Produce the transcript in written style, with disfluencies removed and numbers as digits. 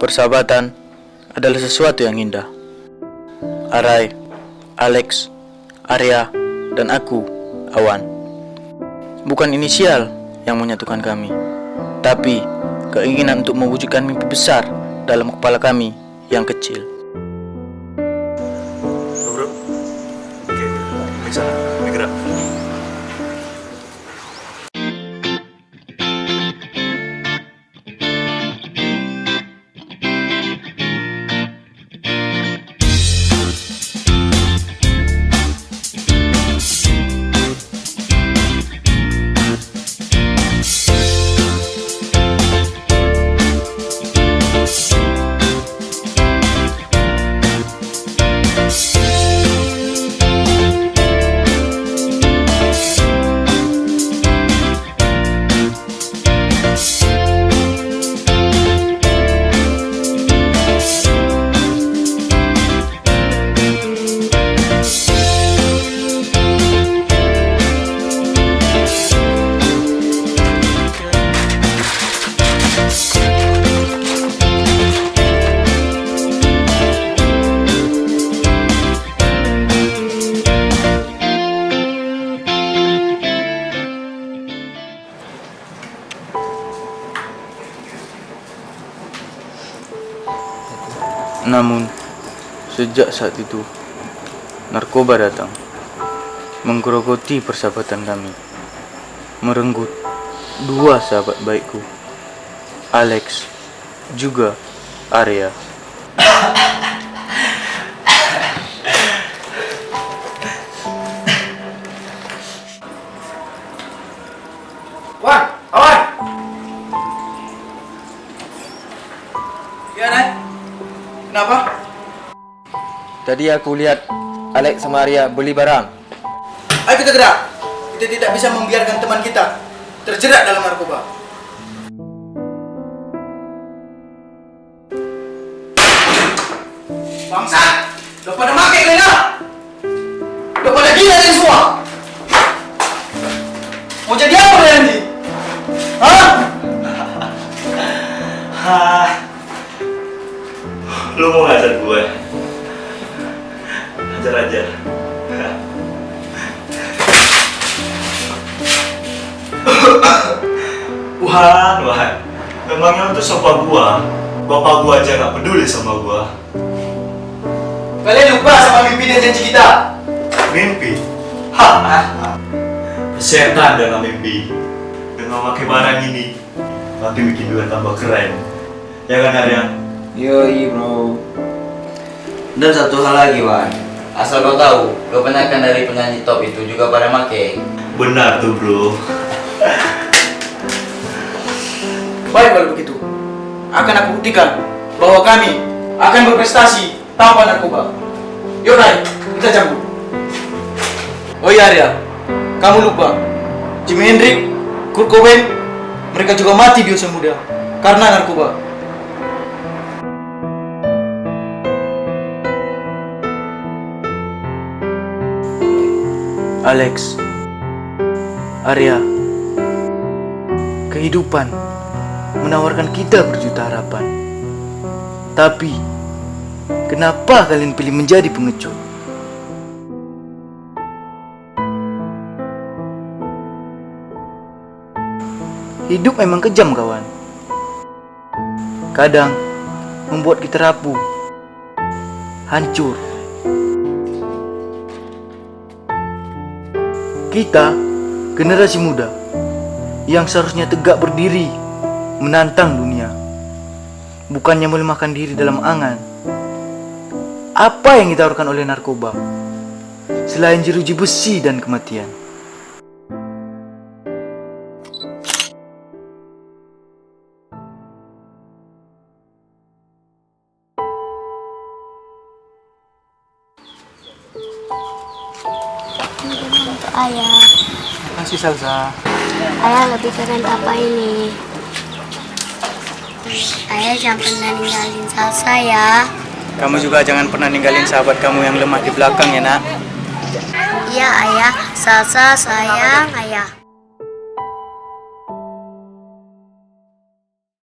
Persahabatan adalah sesuatu yang indah. Arai, Alex, Arya, dan aku, Awan. Bukan inisial yang menyatukan kami, tapi keinginan untuk mewujudkan mimpi besar dalam kepala kami yang kecil. Bro, oke, baik sana, bergerak. Namun, sejak saat itu, narkoba datang, menggerogoti persahabatan kami, merenggut dua sahabat baikku, Alex, juga Arya. Wan, Awan. Ya, Nay. Kenapa? Tadi aku lihat Alex sama Arya beli barang. Ayo kita gerak. Kita tidak bisa membiarkan teman kita terjerat dalam narkoba. Bangsat! Udah pada make kalian! Udah pada gila kalian semua! Mau jadi apa kalian nanti? Hah? Lu mau ngajar gue? Hajar aja. Wan. Memangnya lu tuh sopa gua? Bapak gua aja gak peduli sama gua. Kalian lupa sama mimpi dan janji kita? Mimpi? Hah? Setan dengan mimpi. Dengan pakai barang ini, nanti bikin gue tambah keren. Ya kan, Arya? Yoi bro. Dan satu hal lagi Wan, asal kau tahu, kebanyakan dari penyanyi top itu juga pada make. Benar tuh bro. Baik kalau begitu, akan aku buktikan bahwa kami akan berprestasi tanpa narkoba. Yuk Rai, kita cabut. Oh iya Arya, kamu lupa, Jimi Hendrix, Kurt Cobain, mereka juga mati di usia muda karena narkoba. Alex, Arya, kehidupan menawarkan kita berjuta harapan. Tapi, kenapa kalian pilih menjadi pengecut? Hidup memang kejam kawan. Kadang membuat kita rapuh, hancur. Kita, generasi muda, yang seharusnya tegak berdiri, menantang dunia, bukannya melemahkan diri dalam angan. Apa yang ditawarkan oleh narkoba, selain jeruji besi dan kematian? Untuk ayah. Makasih Salsa. Ayah lebih keren apa ini? Ayah jangan pernah ninggalin Salsa ya. Kamu juga jangan pernah ninggalin sahabat kamu yang lemah di belakang ya nak. Iya ayah, Salsa sayang ayah.